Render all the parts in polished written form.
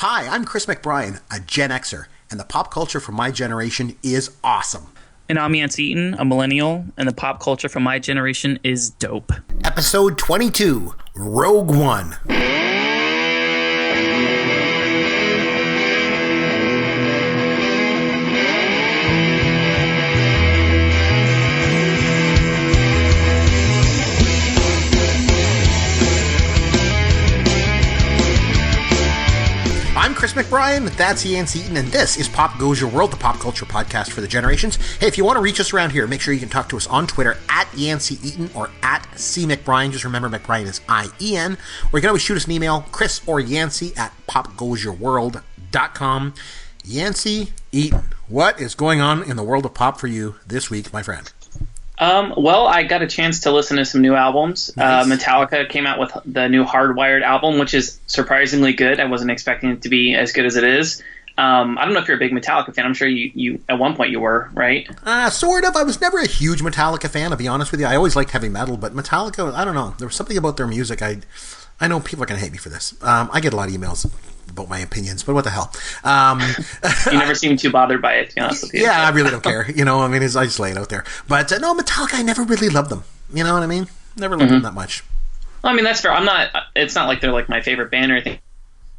Hi, I'm Chris McBrien, a Gen-Xer, and the pop culture from my generation is awesome. And I'm Yancy Eaton, a Millennial, and the pop culture from my generation is dope. Episode 22, Rogue One. I'm Chris McBrien, that's Yancy Eaton, and this is Pop Goes Your World, the pop culture podcast for the generations. Hey, if you want to reach us around here, make sure you can talk to us on Twitter at Yancy Eaton or at CMcBrien. Just remember, McBrien is I-E-N. Or you can always shoot us an email, Chris or Yancy at popgoesyourworld.com. Yancy Eaton, what is going on in the world of pop for you this week, my friend? Well, I got a chance to listen to some new albums. Nice. Metallica came out with the new Hardwired album, which is surprisingly good. I wasn't expecting it to be as good as it is. I don't know if you're a big Metallica fan. I'm sure you at one point you were, right? Sort of. I was never a huge Metallica fan, to be honest with you. I always liked heavy metal, but Metallica, I don't know. There was something about their music. I know people are going to hate me for this. I get a lot of emails about my opinions, but what the hell? You never seem too bothered by it, to be honest with you. Yeah, I really don't care. You know, I mean, I just lay it out there. But no, Metallica, I never really loved them. You know what I mean? Never loved them that much. Well, I mean, that's fair. It's not like they're like my favorite band or anything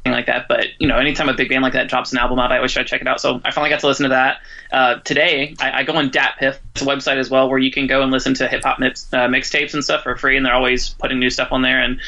like that, but you know, anytime a big band like that drops an album out, I always try to check it out. So I finally got to listen to that. Today I go on DatPiff. It's a website as well where you can go and listen to hip hop mixtapes and stuff for free, and they're always putting new stuff on there. And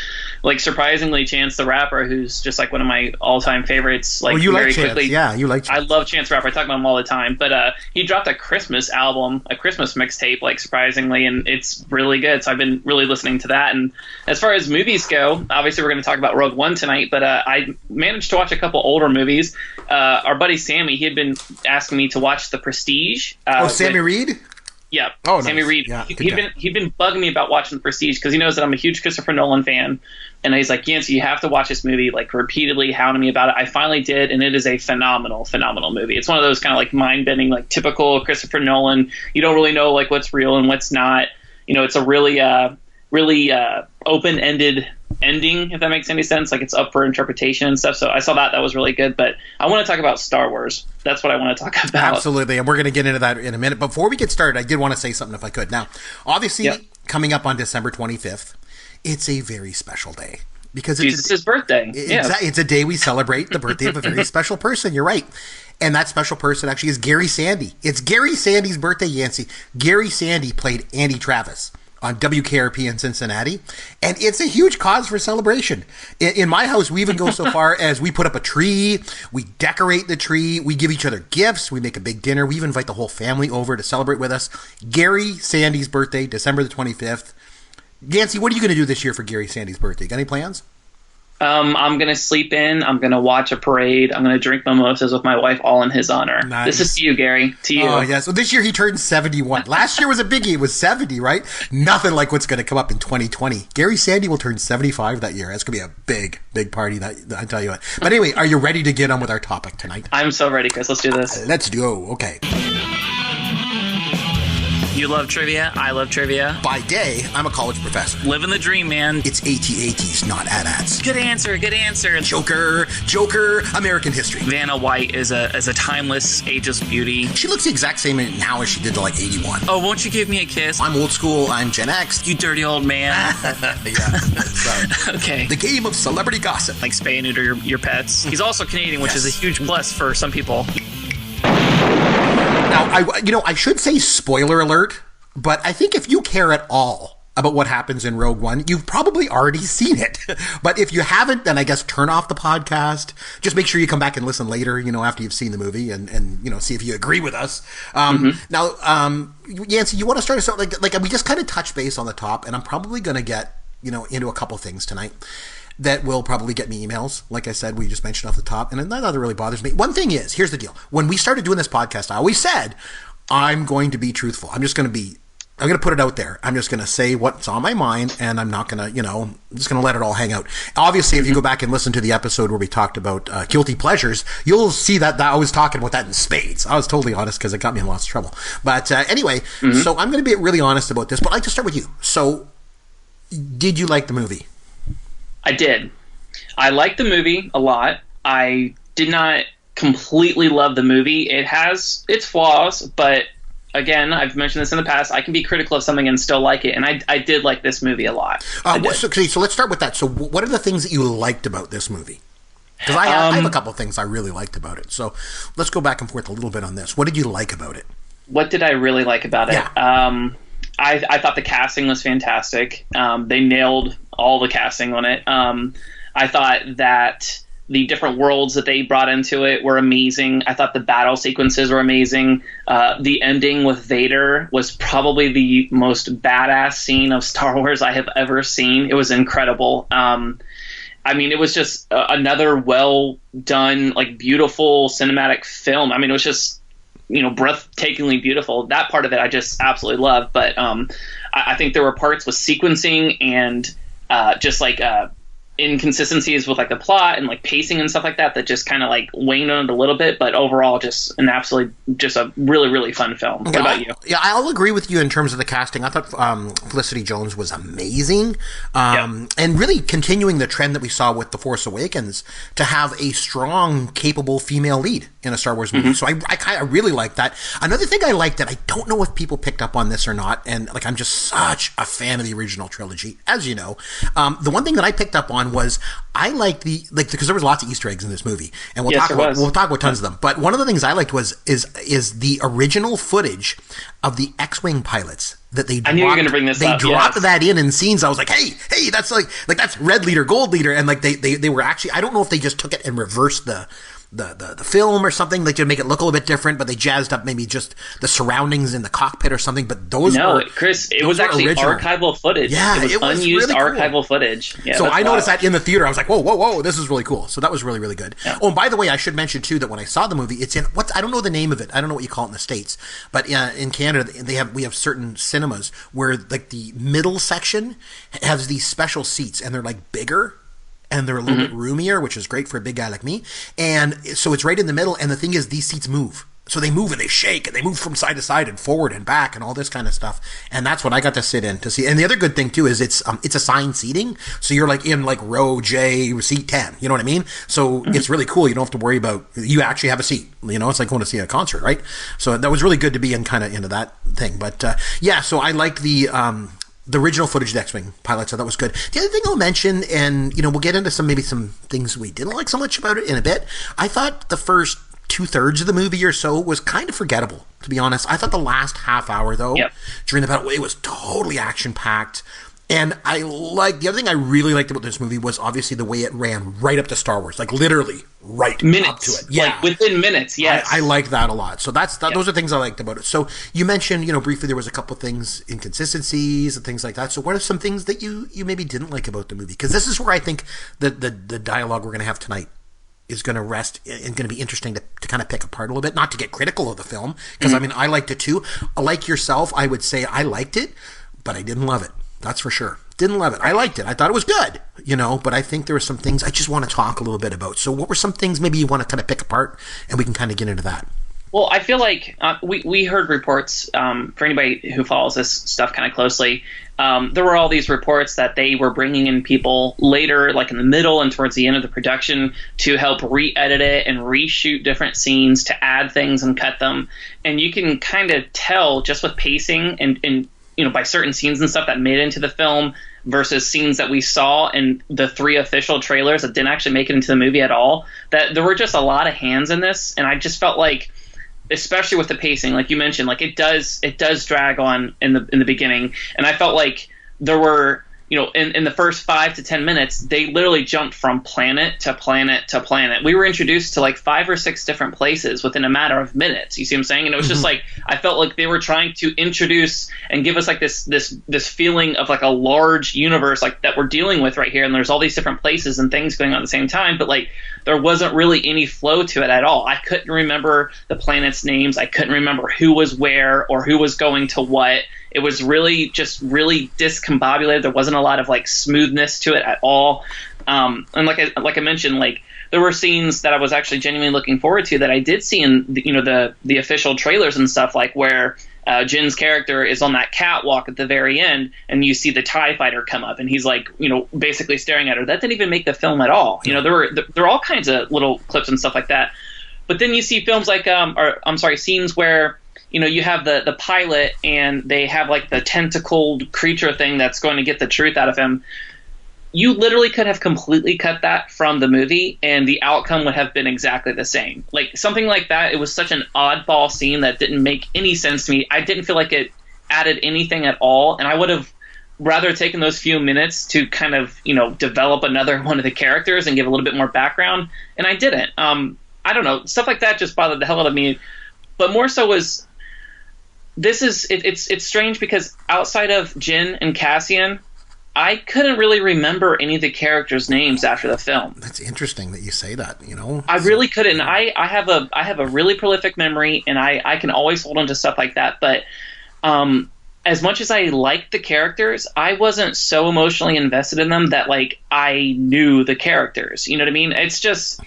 like, surprisingly, Chance the Rapper, who's just like one of my all-time favorites, like, you very like Chance. quickly. Yeah, you like Chance. I love Chance the Rapper. I talk about him all the time, but he dropped a Christmas album, a Christmas mixtape, like, surprisingly, and it's really good. So I've been really listening to that. And as far as movies go, obviously we're going to talk about Rogue One tonight, but I managed to watch a couple older movies. Our buddy Sammy, he had been asking me to watch The Prestige. Sammy Reed? Yeah. Oh, Sammy nice. Reed. Yeah, he'd been bugging me about watching The Prestige because he knows that I'm a huge Christopher Nolan fan. And he's like, Yancy, you have to watch this movie, like, repeatedly hounding me about it. I finally did, and it is a phenomenal, phenomenal movie. It's one of those kind of like mind-bending, like, typical Christopher Nolan. You don't really know, like, what's real and what's not. You know, it's a really open-ended ending, if that makes any sense. Like, it's up for interpretation and stuff. So I saw that was really good. But I want to talk about Star Wars. That's what I want to talk about. Absolutely, and we're going to get into that in a minute. Before we get started, I did want to say something if I could. Now, obviously, coming up on December 25th, it's a very special day because it's Jesus' birthday. It's a day we celebrate the birthday of a very special person. You're right. And that special person actually is Gary Sandy. It's Gary Sandy's birthday, Yancy. Gary Sandy played Andy Travis on WKRP in Cincinnati, and it's a huge cause for celebration. In my house, we even go so far as we put up a tree, we decorate the tree, we give each other gifts, we make a big dinner, we even invite the whole family over to celebrate with us. Gary Sandy's birthday, December the 25th. Yancy, what are you going to do this year for Gary Sandy's birthday? Got any plans? I'm going to sleep in. I'm going to watch a parade. I'm going to drink mimosas with my wife, all in his honor. Nice. This is to you, Gary. To you. Oh, yeah. So this year he turned 71. Last year was a biggie. It was 70, right? Nothing like what's going to come up in 2020. Gary Sandy will turn 75 that year. That's going to be a big, big party, I tell you what. But anyway, are you ready to get on with our topic tonight? I'm so ready, Chris. Let's do this. Let's go. Okay. You love trivia. I love trivia. By day, I'm a college professor. Living the dream, man. It's AT-ATs, not AT-ATs. Good answer. Good answer. Joker, American history. Vanna White is a timeless, ageless beauty. She looks the exact same now as she did to like 81. Oh, won't you give me a kiss? I'm old school. I'm Gen X. You dirty old man. Yeah. So, okay. The game of celebrity gossip. Like spay and neuter your pets. He's also Canadian, which is a huge plus for some people. Now, I should say spoiler alert, but I think if you care at all about what happens in Rogue One, you've probably already seen it. But if you haven't, then I guess turn off the podcast. Just make sure you come back and listen later, after you've seen the movie and see if you agree with us. Now, Yancy, you want to start us out? Like we just kind of touched base on the top, and I'm probably going to get, into a couple things tonight that will probably get me emails. Like I said, we just mentioned off the top, and that really bothers me. One thing is, here's the deal. When we started doing this podcast, I always said, I'm going to be truthful. I'm going to put it out there. I'm just going to say what's on my mind, and I'm not going to, I'm just going to let it all hang out. Obviously, if you go back and listen to the episode where we talked about guilty pleasures, you'll see that I was talking about that in spades. I was totally honest because it got me in lots of trouble. But anyway, so I'm going to be really honest about this, but I'd like to start with you. So Did you like the movie? I did. I liked the movie a lot. I did not completely love the movie. It has its flaws, but again, I've mentioned this in the past, I can be critical of something and still like it, and I did like this movie a lot. So let's start with that. So what are the things that you liked about this movie? Because I have a couple of things I really liked about it. So let's go back and forth a little bit on this. What did you like about it? What did I really like about it? Yeah. I thought the casting was fantastic. They nailed all the casting on it. I thought that the different worlds that they brought into it were amazing. I thought the battle sequences were amazing. The ending with Vader was probably the most badass scene of Star Wars I have ever seen. It was incredible. I mean, it was just another well done, like, beautiful cinematic film. I mean, it was just, breathtakingly beautiful. That part of it I just absolutely loved. But I think there were parts with sequencing and just like inconsistencies with like the plot and like pacing and stuff like that just kind of like waned on it a little bit, but overall just a really, really fun film. What about you? Yeah, I'll agree with you in terms of the casting. I thought Felicity Jones was amazing, and really continuing the trend that we saw with The Force Awakens to have a strong, capable female lead in a Star Wars movie. So I really like that. Another thing I liked that I don't know if people picked up on this or not, and like I'm just such a fan of the original trilogy, as you know. The one thing that I picked up on was I liked because there was lots of Easter eggs in this movie, and we'll talk about tons of them. But one of the things I liked is the original footage of the X-wing pilots that they dropped. I knew you were going to bring this up. They dropped that in scenes. I was like, hey, that's like that's red leader, gold leader, and like they were actually, I don't know if they just took it and reversed the film or something, like to make it look a little bit different, but they jazzed up maybe just the surroundings in the cockpit or something. But Chris, it was actually original archival footage. Yeah, it was unused really archival cool. footage. Yeah, so I noticed that in the theater. I was like, whoa, this is really cool. So that was really, really good. Yeah. Oh, and by the way, I should mention too that when I saw the movie, it's in I don't know the name of it. I don't know what you call it in the States, but in Canada we have certain cinemas where like the middle section has these special seats and they're like bigger. And they're a little bit roomier, which is great for a big guy like me. And so it's right in the middle. And the thing is, these seats move. So they move and they shake and they move from side to side and forward and back and all this kind of stuff. And that's what I got to sit in to see. And the other good thing too is it's assigned seating. So you're like in like row J, seat 10. You know what I mean? So it's really cool. You don't have to worry about, you actually have a seat. It's like going to see a concert, right? So that was really good to be in kind of into that thing. But so I liked the original footage of the X-Wing pilots, I thought was good. The other thing I'll mention, and we'll get into some things we didn't like so much about it in a bit. I thought the first 2/3 of the movie or so was kind of forgettable, to be honest. I thought the last half hour though, during the battle, it was totally action packed. And the other thing I really liked about this movie was obviously the way it ran right up to Star Wars, like literally right up to it. Yeah, like within minutes. Yes, I like that a lot. So those are things I liked about it. So you mentioned, briefly there was a couple of things, inconsistencies and things like that. So what are some things that you maybe didn't like about the movie? Because this is where I think the dialogue we're going to have tonight is going to rest and going to be interesting to kind of pick apart a little bit, not to get critical of the film, because I mean I liked it too. Like yourself, I would say I liked it, but I didn't love it. That's for sure. Didn't love it. I liked it. I thought it was good, but I think there were some things I just want to talk a little bit about. So what were some things maybe you want to kind of pick apart and we can kind of get into that? Well, I feel like we heard reports, for anybody who follows this stuff kind of closely, there were all these reports that they were bringing in people later, like in the middle and towards the end of the production, to help re-edit it and reshoot different scenes, to add things and cut them. And you can kind of tell just with pacing and by certain scenes and stuff that made it into the film versus scenes that we saw in the 3 official trailers that didn't actually make it into the movie at all, that there were just a lot of hands in this. And I just felt like, especially with the pacing, like you mentioned, like it does drag on in the beginning. And I felt like there were, in the first 5 to 10 minutes, they literally jumped from planet to planet to planet. We were introduced to like 5 or 6 different places within a matter of minutes. You see what I'm saying? And it was just like, I felt like they were trying to introduce and give us like this feeling of like a large universe like that we're dealing with right here. And there's all these different places and things going on at the same time. But like, there wasn't really any flow to it at all. I couldn't remember the planets' names. I couldn't remember who was where or who was going to what. It was really discombobulated. There wasn't a lot of like smoothness to it at all. And like I mentioned, like there were scenes that I was actually genuinely looking forward to that I did see in the official trailers and stuff, like where Jin's character is on that catwalk at the very end, and you see the TIE fighter come up, and he's like, basically staring at her. That didn't even make the film at all. There were all kinds of little clips and stuff like that. But then you see films like, scenes where, you have the pilot, and they have like the tentacled creature thing that's going to get the truth out of him. You literally could have completely cut that from the movie, and the outcome would have been exactly the same. Like, something like that, it was such an oddball scene that didn't make any sense to me. I didn't feel like it added anything at all, and I would have rather taken those few minutes to kind of, develop another one of the characters and give a little bit more background, and I didn't. I don't know. Stuff like that just bothered the hell out of me. But more so was, it's strange because outside of Jin and Cassian, I couldn't really remember any of the characters' names after the film. That's interesting that you say that, I really couldn't. I have a really prolific memory, and I can always hold on to stuff like that. But as much as I liked the characters, I wasn't so emotionally invested in them that, like, I knew the characters. You know what I mean? It's just...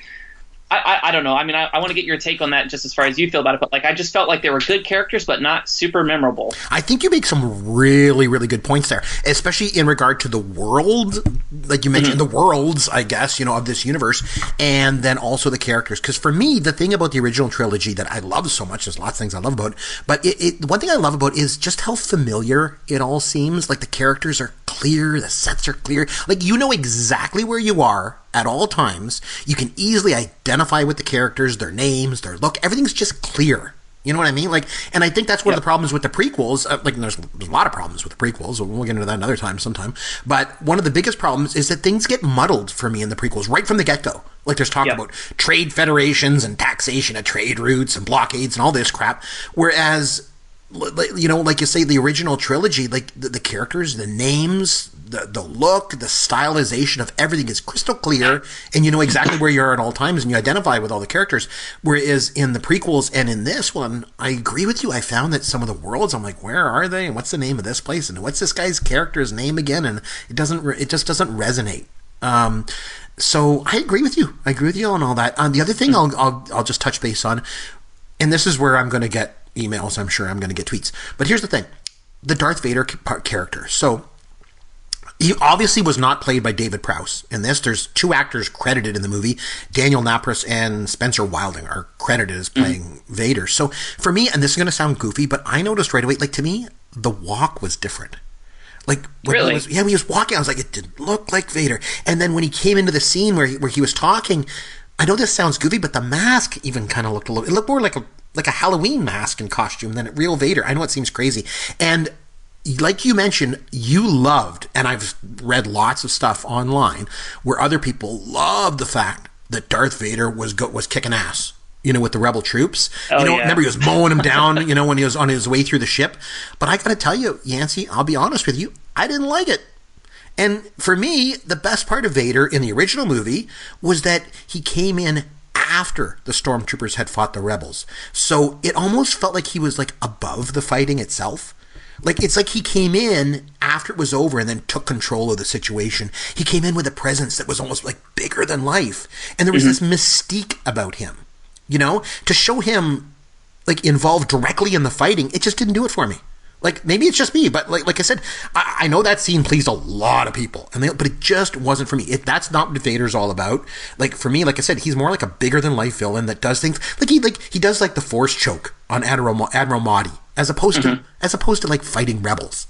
I don't know. I mean, I want to get your take on that just as far as you feel about it. But, like, I just felt like they were good characters, but not super memorable. I think you make some really, really good points there, especially in regard to the world, like you mentioned, the worlds, I guess, of this universe, and then also the characters. Because for me, the thing about the original trilogy that I love so much, there's lots of things I love about it, but one thing I love about is just how familiar it all seems. Like, the characters are clear, the sets are clear. Like, you know exactly where you are at all times. You can easily identify with the characters, their names, their look. Everything's just clear. You know what I mean? Like, and I think that's one of the problems with the prequels. There's a lot of problems with the prequels. We'll get into that another time sometime. But one of the biggest problems is that things get muddled for me in the prequels right from the get-go. Like, there's talk about trade federations and taxation of trade routes and blockades and all this crap. Whereas, like you say, the original trilogy, like the characters, the names, the look, the stylization of everything is crystal clear, and you know exactly where you are at all times, and you identify with all the characters. Whereas in the prequels and in this one, I agree with you. I found that some of the worlds, I'm like, where are they? And what's the name of this place? And what's this guy's character's name again? And it just doesn't resonate. So I agree with you. I agree with you on all that. The other thing I'll just touch base on, and this is where I'm going to get emails, I'm sure I'm going to get tweets. But here's the thing. The Darth Vader character. So he obviously was not played by David Prowse in this. There's two actors credited in the movie. Daniel Napris and Spencer Wilding are credited as playing Vader. So for me, and this is going to sound goofy, but I noticed right away, like, to me, the walk was different. Like, when really? When he was walking, I was like, it didn't look like Vader. And then when he came into the scene where he was talking, I know this sounds goofy, but the mask even kind of looked it looked more like a Halloween mask and costume than a real Vader. I know it seems crazy. And like you mentioned, you loved, and I've read lots of stuff online where other people loved the fact that Darth Vader was kicking ass, with the rebel troops. Remember he was mowing them down, when he was on his way through the ship. But I got to tell you, Yancy, I'll be honest with you, I didn't like it. And for me, the best part of Vader in the original movie was that he came in after the stormtroopers had fought the rebels. So it almost felt like he was, like, above the fighting itself. Like, it's like he came in after it was over and then took control of the situation. He came in with a presence that was almost, like, bigger than life. And there was this mystique about him, to show him, like, involved directly in the fighting. It just didn't do it for me. Like, maybe it's just me, but like I said, I know that scene pleased a lot of people, but it just wasn't for me. That's not what Vader's all about. Like, for me, like I said, he's more like a bigger than life villain that does things like he does, like, the Force choke on Admiral Motti, as opposed to like fighting rebels.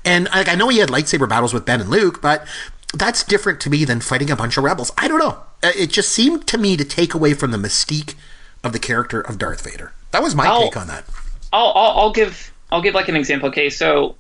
And, like, I know he had lightsaber battles with Ben and Luke, but that's different to me than fighting a bunch of rebels. I don't know. It just seemed to me to take away from the mystique of the character of Darth Vader. That was my take on that. I'll give like an example. Okay, so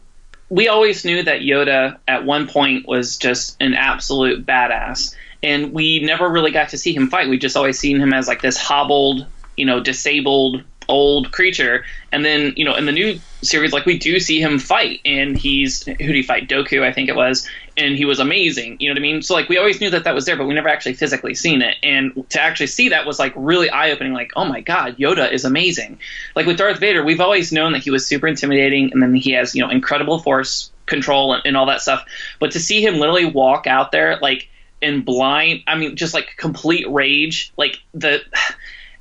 we always knew that Yoda at one point was just an absolute badass, and we never really got to see him fight. We just always seen him as, like, this hobbled, disabled old creature. And then, in the new series, like, we do see him fight, and who did he fight? Dooku, I think it was, and he was amazing. You know what I mean? So, like, we always knew that was there, but we never actually physically seen it. And to actually see that was, like, really eye-opening. Like, oh my God, Yoda is amazing. Like, with Darth Vader, we've always known that he was super intimidating, and then he has, incredible force control and all that stuff. But to see him literally walk out there, like, in blind, I mean, just, like, complete rage, like,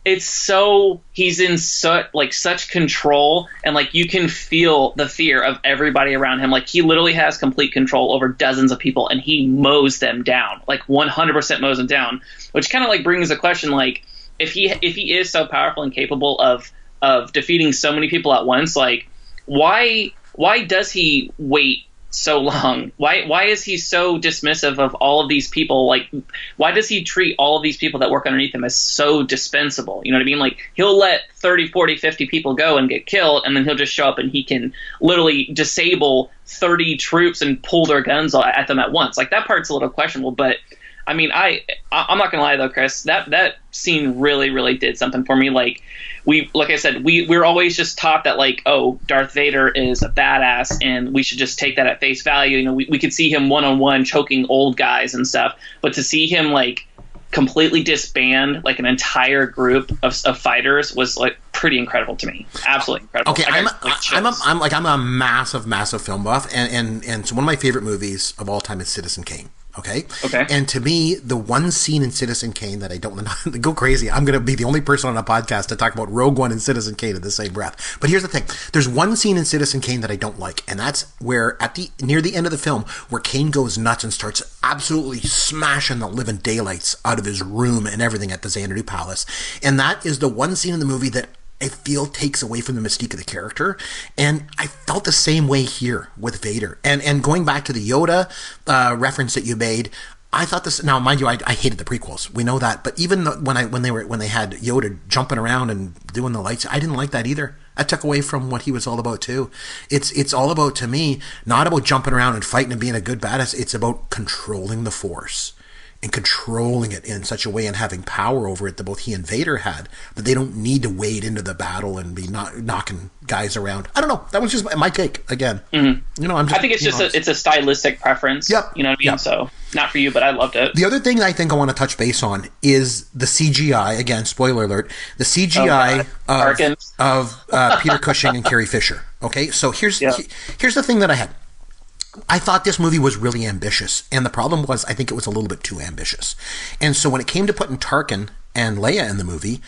he's in such control, and like you can feel the fear of everybody around him. Like he literally has complete control over dozens of people, and he mows them down, like 100% mows them down, which kind of like brings the question, like if he is so powerful and capable of defeating so many people at once, like why does he wait so long? Why is he so dismissive of all of these people? Like, why does he treat all of these people that work underneath him as so dispensable? You know what I mean? Like, he'll let 30, 40, 50 people go and get killed, and then he'll just show up and he can literally disable 30 troops and pull their guns at them at once. Like, that part's a little questionable, but I mean, I'm not gonna lie though, Chris, that scene really, really did something for me. Like I said, we're always just taught that like, oh, Darth Vader is a badass and we should just take that at face value. You know, we could see him one-on-one choking old guys and stuff, but to see him like completely disband like an entire group of fighters was like pretty incredible to me. Absolutely incredible. Okay, I'm a massive film buff, and so one of my favorite movies of all time is Citizen Kane. Okay. And to me, the one scene in Citizen Kane that I don't want to go crazy, I'm going to be the only person on a podcast to talk about Rogue One and Citizen Kane in the same breath. But here's the thing. There's one scene in Citizen Kane that I don't like, and that's where near the end of the film, where Kane goes nuts and starts absolutely smashing the living daylights out of his room and everything at the Xanadu Palace. And that is the one scene in the movie that I feel takes away from the mystique of the character, and I felt the same way here with Vader. And going back to the Yoda reference that you made, I thought this. Now, mind you, I hated the prequels. We know that, but even when they had Yoda jumping around and doing the lights, I didn't like that either. I took away from what he was all about too. It's all about, to me, not about jumping around and fighting and being a good badass. It's about controlling the Force and controlling it in such a way and having power over it that both he and Vader had, that they don't need to wade into the battle and be knocking guys around. I don't know. That was just my take again. Mm-hmm. You know, I think it's just it's a stylistic preference. Yep. You know what I mean? Yep. So not for you, but I loved it. The other thing I think I want to touch base on is the CGI. Again, spoiler alert: the CGI of Peter Cushing and Carrie Fisher. Okay, so here's the thing that I had. I thought this movie was really ambitious, and the problem was I think it was a little bit too ambitious. And so when it came to putting Tarkin and Leia in the movie,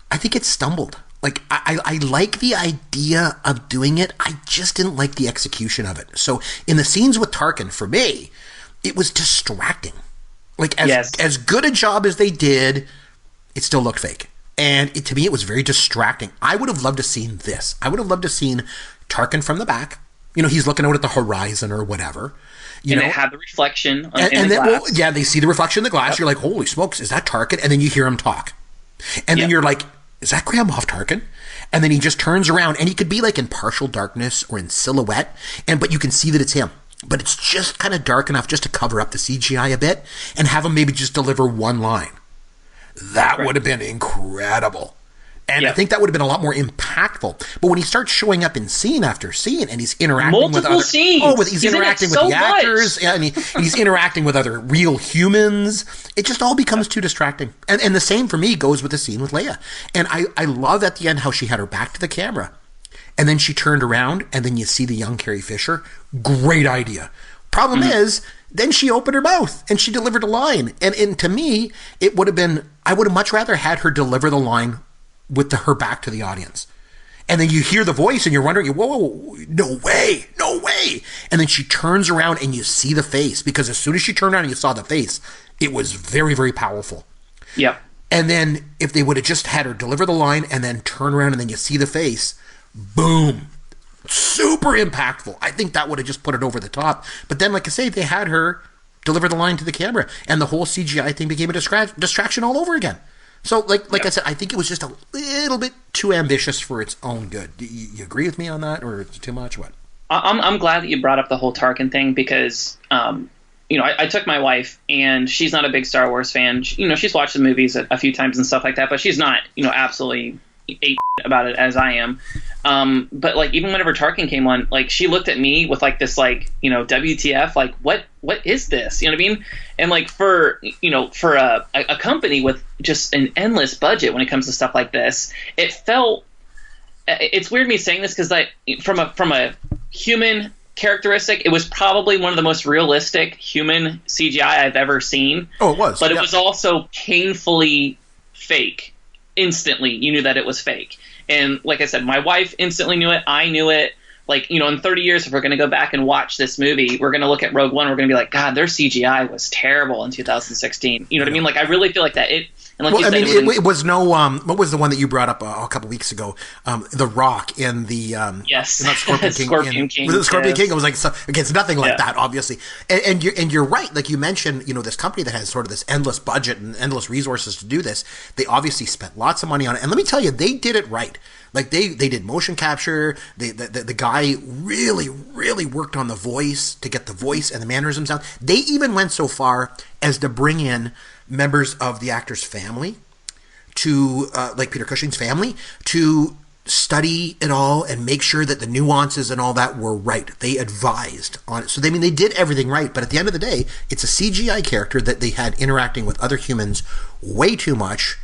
I think it stumbled. Like, I like the idea of doing it, I just didn't like the execution of it. So in the scenes with Tarkin, for me, it was distracting. Like, as good a job as they did, it still looked fake. And to me, it was very distracting. I would have loved to have seen this. I would have loved to have seen Tarkin from the back. You know, he's looking out at the horizon or whatever. They have the reflection in the glass. Well, they see the reflection in the glass. Yep. You're like, holy smokes, is that Tarkin? And then you hear him talk. And then you're like, is that Grand Moff Tarkin? And then he just turns around, and he could be like in partial darkness or in silhouette, but you can see that it's him. But it's just kind of dark enough just to cover up the CGI a bit and have him maybe just deliver one line. That would have been incredible. And I think that would have been a lot more impactful. But when he starts showing up in scene after scene, and he's interacting with other scenes. He's interacting with the actors, and he's interacting with other real humans. It just all becomes too distracting. And the same for me goes with the scene with Leia. And I love at the end how she had her back to the camera, and then she turned around, and then you see the young Carrie Fisher. Great idea. Problem is, then she opened her mouth and she delivered a line. And to me, it would have been, I would have much rather had her deliver the line with her back to the audience. And then you hear the voice and you're wondering, whoa, no way. And then she turns around and you see the face, because as soon as she turned around and you saw the face, it was very, very powerful. Yep. And then if they would have just had her deliver the line and then turn around and then you see the face, boom. Super impactful. I think that would have just put it over the top. But then, like I say, they had her deliver the line to the camera, and the whole CGI thing became a distraction all over again. So, like I said, I think it was just a little bit too ambitious for its own good. Do you agree with me on that, or is it too much? What? I'm glad that you brought up the whole Tarkin thing, because, I took my wife, and she's not a big Star Wars fan. She's watched the movies a few times and stuff like that, but she's not, absolutely about it as I am. But like, even whenever Tarkin came on, like, she looked at me with like this, like, WTF, like, what is this? You know what I mean? And like, for a company with just an endless budget when it comes to stuff like this, it felt, it's weird me saying this, because like, from a human characteristic, it was probably one of the most realistic human CGI I've ever seen. Oh, it was. But it was also painfully fake instantly you knew that it was fake. And like I said, my wife instantly knew it. I knew it. Like, you know, in 30 years, if we're going to go back and watch this movie, we're going to look at Rogue One. We're going to be like, God, their CGI was terrible in 2016. You know what I mean? Like, I really feel like that. And like you said, it was no. What was the one that you brought up a couple weeks ago? The Rock in the yes, not Scorpion King. Scorpion King. Was it Scorpion King? It was like it's nothing like that, obviously. And you're right. Like you mentioned, you know, this company that has sort of this endless budget and endless resources to do this. They obviously spent lots of money on it. And let me tell you, they did it right. Like they did motion capture. The guy really worked on the voice to get the voice and the mannerisms down. They even went so far as to bring in members of the actor's family to, like Peter Cushing's family, to study it all and make sure that the nuances and all that were right. They advised on it. So they did everything right. But at the end of the day, it's a CGI character that they had interacting with other humans way too much.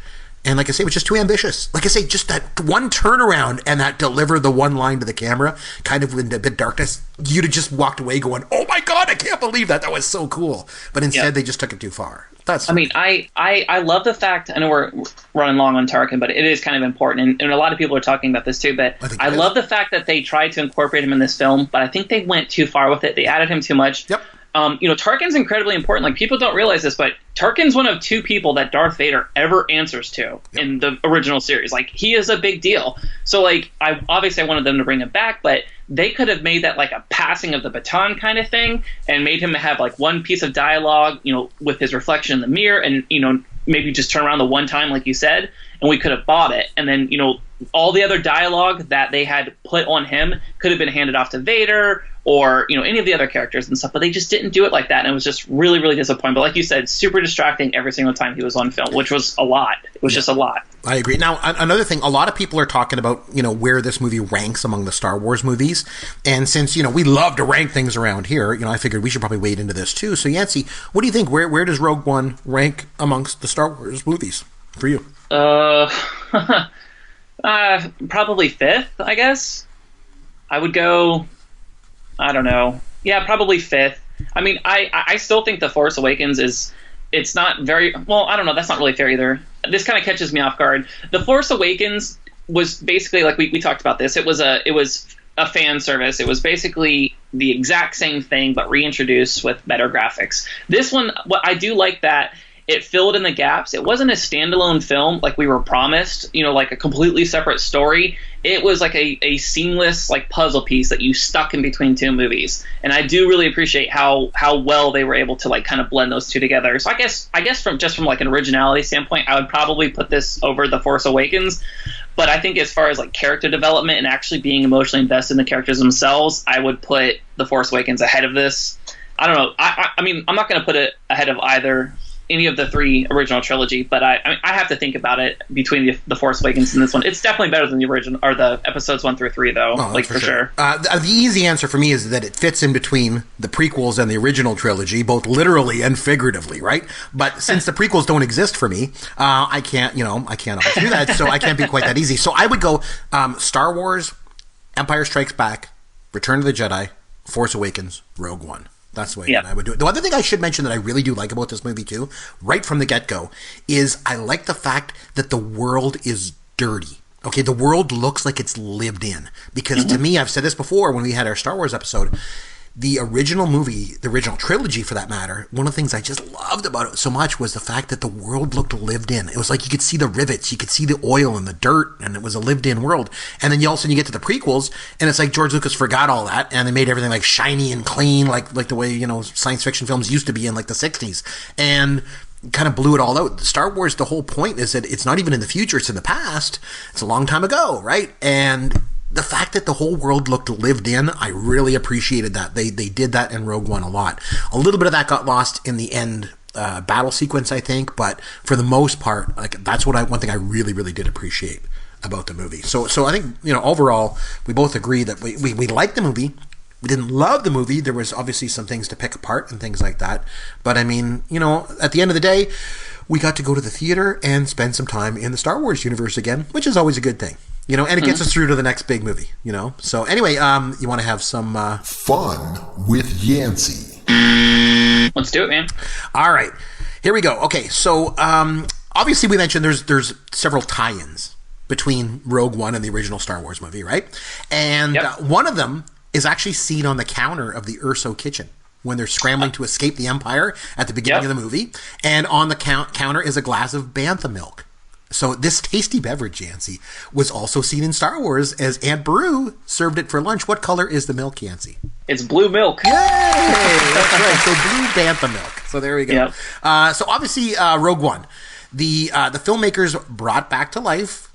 And like I say, it was just too ambitious. Like I say, just that one turnaround and that deliver the one line to the camera, kind of in a bit darkness, you'd have just walked away going, oh my God, I can't believe that. That was so cool. But instead, they just took it too far. I love the fact, I know we're running long on Tarkin, but it is kind of important. And a lot of people are talking about this too, but I love the fact that they tried to incorporate him in this film, but I think they went too far with it. They added him too much. Yep. You know, Tarkin's incredibly important. Like, people don't realize this, but Tarkin's one of two people that Darth Vader ever answers to in the original series. Like, he is a big deal. So, like, I wanted them to bring him back, but they could have made that like a passing of the baton kind of thing and made him have like one piece of dialogue, you know, with his reflection in the mirror, and, you know, maybe just turn around the one time, like you said, and we could have bought it. And then, you know, all the other dialogue that they had put on him could have been handed off to Vader or, you know, any of the other characters and stuff, but they just didn't do it like that, and it was just really, really disappointing. But like you said, super distracting every single time he was on film, which was a lot. It was just a lot. I agree. Now, another thing, a lot of people are talking about, you know, where this movie ranks among the Star Wars movies, and since, you know, we love to rank things around here, you know, I figured we should probably wade into this too. So, Yancy, what do you think? Where does Rogue One rank amongst the Star Wars movies for you? Probably fifth, I guess. I would go, I don't know. Yeah, probably fifth. I mean, I still think The Force Awakens it's not very, well, I don't know, that's not really fair either. This kind of catches me off guard. The Force Awakens was basically, like we talked about this, it was a fan service. It was basically the exact same thing, but reintroduced with better graphics. This one, what I do like that it filled in the gaps. It wasn't a standalone film like we were promised, you know, like a completely separate story. It was like a seamless like puzzle piece that you stuck in between two movies. And I do really appreciate how well they were able to like kind of blend those two together. So I guess from like an originality standpoint, I would probably put this over The Force Awakens. But I think as far as like character development and actually being emotionally invested in the characters themselves, I would put The Force Awakens ahead of this. I don't know. I mean, I'm not going to put it ahead of any of the three original trilogy, but I have to think about it between the Force Awakens and this one. It's definitely better than the original or the episodes 1 through 3, though. Like for sure. The easy answer for me is that it fits in between the prequels and the original trilogy, both literally and figuratively, right? But since the prequels don't exist for me, I can't always do that, so I can't be quite that easy. So I would go Star Wars, Empire Strikes Back, Return of the Jedi, Force Awakens, Rogue One. That's the way I would do it. The other thing I should mention that I really do like about this movie too, right from the get-go, is I like the fact that the world is dirty. Okay, the world looks like it's lived in. Because to me, I've said this before when we had our Star Wars episode, the original movie, the original trilogy for that matter, one of the things I just loved about it so much was the fact that the world looked lived in. It was like you could see the rivets, you could see the oil and the dirt, and it was a lived in world. And then you all of a sudden you get to the prequels, and it's like George Lucas forgot all that, and they made everything like shiny and clean, like the way, you know, science fiction films used to be in like the 60s. And kind of blew it all out. Star Wars, the whole point is that it's not even in the future, it's in the past. It's a long time ago, right? And the fact that the whole world looked lived in, I really appreciated that. They did that in Rogue One a lot. A little bit of that got lost in the end battle sequence, I think, but for the most part, like that's one thing I really, really did appreciate about the movie. So I think, you know, overall, we both agree that we liked the movie. We didn't love the movie. There was obviously some things to pick apart and things like that. But I mean, you know, at the end of the day, we got to go to the theater and spend some time in the Star Wars universe again, which is always a good thing. You know, and it gets us through to the next big movie, you know. So anyway, you want to have some fun with Yancy. Let's do it, man. All right. Here we go. Okay, so obviously we mentioned there's several tie-ins between Rogue One and the original Star Wars movie, right? And one of them is actually seen on the counter of the Urso kitchen when they're scrambling to escape the Empire at the beginning of the movie. And on the counter is a glass of Bantha milk. So this tasty beverage, Yancy, was also seen in Star Wars as Aunt Beru served it for lunch. What color is the milk, Yancy? It's blue milk. Yay! That's right. So blue Bantha milk. So there we go. Yep. So obviously, Rogue One. The filmmakers brought back to life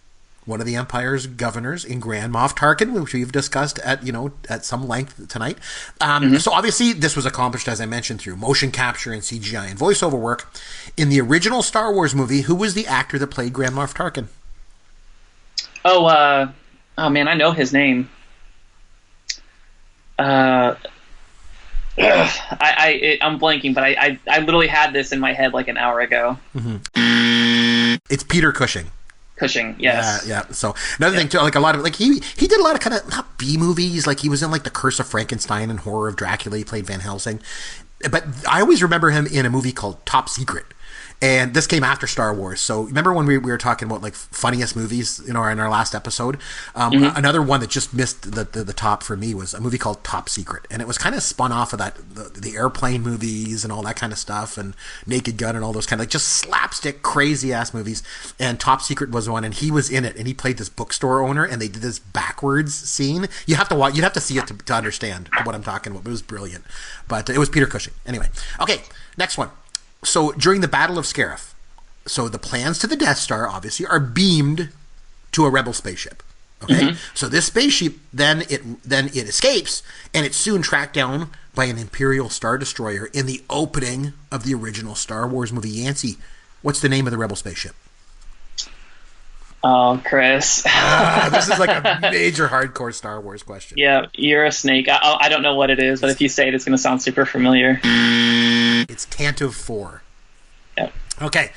one of the Empire's governors in Grand Moff Tarkin, which we've discussed at some length tonight. So obviously this was accomplished, as I mentioned, through motion capture and CGI and voiceover work. In the original Star Wars movie, who was the actor that played Grand Moff Tarkin? Oh man, I know his name. I'm blanking, but I literally had this in my head like an hour ago. It's Peter Cushing. Cushing, yes. Yeah. So another thing too, like a lot of he did a lot of kind of not B movies. Like he was in like The Curse of Frankenstein and Horror of Dracula. He played Van Helsing, but I always remember him in a movie called Top Secret. And this came after Star Wars. So remember when we were talking about like funniest movies, in our last episode? Another one that just missed the top for me was a movie called Top Secret. And it was kind of spun off of the airplane movies and all that kind of stuff, and Naked Gun and all those kind of like just slapstick crazy ass movies. And Top Secret was one, and he was in it, and he played this bookstore owner, and they did this backwards scene. You have to watch, you'd have to see it to understand what I'm talking about. It was brilliant. But it was Peter Cushing. Anyway. Okay, next one. So during the Battle of Scarif, so the plans to the Death Star obviously are beamed to a rebel spaceship. Okay, so this spaceship then it escapes, and it's soon tracked down by an Imperial Star Destroyer in the opening of the original Star Wars movie. Yancy, what's the name of the rebel spaceship? Oh, Chris. This is like a major hardcore Star Wars question. Yeah, you're a snake. I don't know what it is, but if you say it, it's going to sound super familiar. It's Tantive 4. Yep. Okay.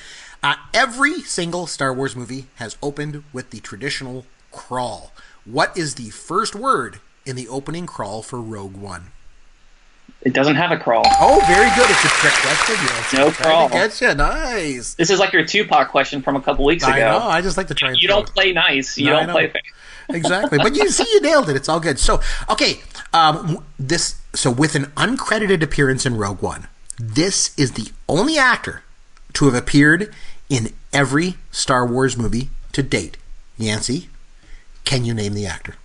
Every single Star Wars movie has opened with the traditional crawl. What is the first word in the opening crawl for Rogue One? It doesn't have a crawl. Oh, very good. It's a trick question. Yes. No crawl. Getcha. Nice. This is like your Tupac question from a couple weeks ago. I know. I just like to try and You don't play nice. You don't play fair. Exactly. But you see, you nailed it. It's all good. So, okay. So with an uncredited appearance in Rogue One, this is the only actor to have appeared in every Star Wars movie to date. Yancy, can you name the actor?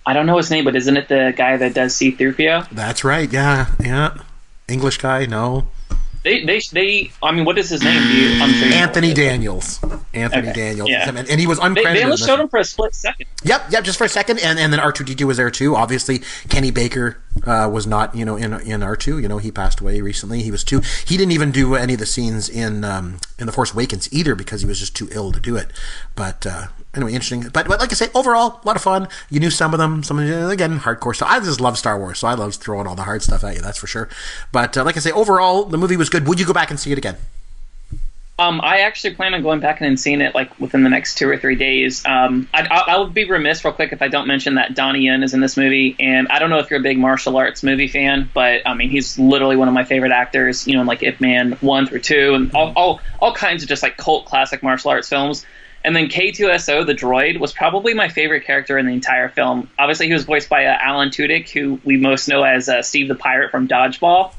I don't know his name, but isn't it the guy that does C-3PO? That's right. Yeah. English guy? No. I mean, what is his name? I'm sure Anthony Daniels. Daniels. Yeah. And he was uncredited. They only showed him for a split second. Yep, just for a second. And then R2-D2 was there too. Obviously, Kenny Baker was not, in R2. He passed away recently. He was too. He didn't even do any of the scenes in The Force Awakens either because he was just too ill to do it. But anyway, interesting. But like I say, overall, a lot of fun. You knew some of them. Some of them, again, hardcore stuff. I just love Star Wars, so I love throwing all the hard stuff at you. That's for sure. But like I say, overall, the movie was good. Would you go back and see it again? I actually plan on going back and seeing it like within the next 2 or 3 days. I would be remiss real quick if I don't mention that Donnie Yen is in this movie, and I don't know if you're a big martial arts movie fan, but I mean he's literally one of my favorite actors. In like Ip Man 1 through 2, and all kinds of just like cult classic martial arts films. And then K2SO, the droid, was probably my favorite character in the entire film. Obviously, he was voiced by Alan Tudyk, who we most know as Steve the Pirate from Dodgeball,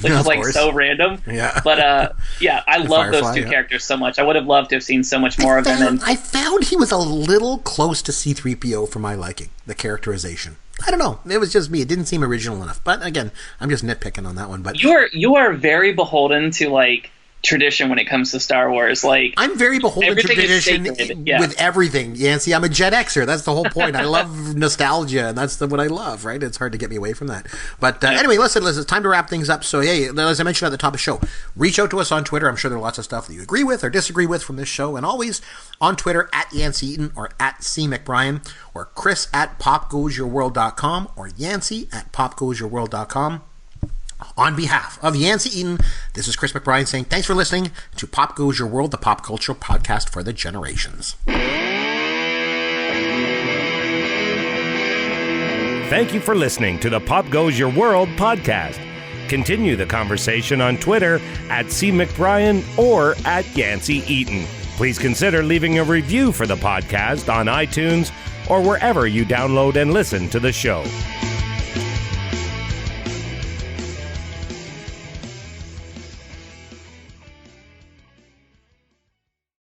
which is like so random. Yeah. But I love those two characters so much. I would have loved to have seen so much more of them. And I found he was a little close to C-3PO for my liking, the characterization. I don't know. It was just me. It didn't seem original enough. But again, I'm just nitpicking on that one. But you are very beholden to like tradition when it comes to Star Wars. Like I'm very beholden to tradition with everything, Yancy. I'm a Gen-Xer. That's the whole point. I love nostalgia, and that's what I love, right? It's hard to get me away from that. But anyway, listen, it's time to wrap things up. So, hey, as I mentioned at the top of the show, reach out to us on Twitter. I'm sure there are lots of stuff that you agree with or disagree with from this show, and always on Twitter at Yancy Eaton or at C McBrien or Chris at popgoesyourworld.com or Yancy at popgoesyourworld.com. On behalf of Yancy Eaton, this is Chris McBrien saying thanks for listening to Pop Goes Your World, the pop culture podcast for the generations. Thank you for listening to the Pop Goes Your World podcast. Continue the conversation on Twitter at @CMcBrien or at Yancy Eaton. Please consider leaving a review for the podcast on iTunes or wherever you download and listen to the show.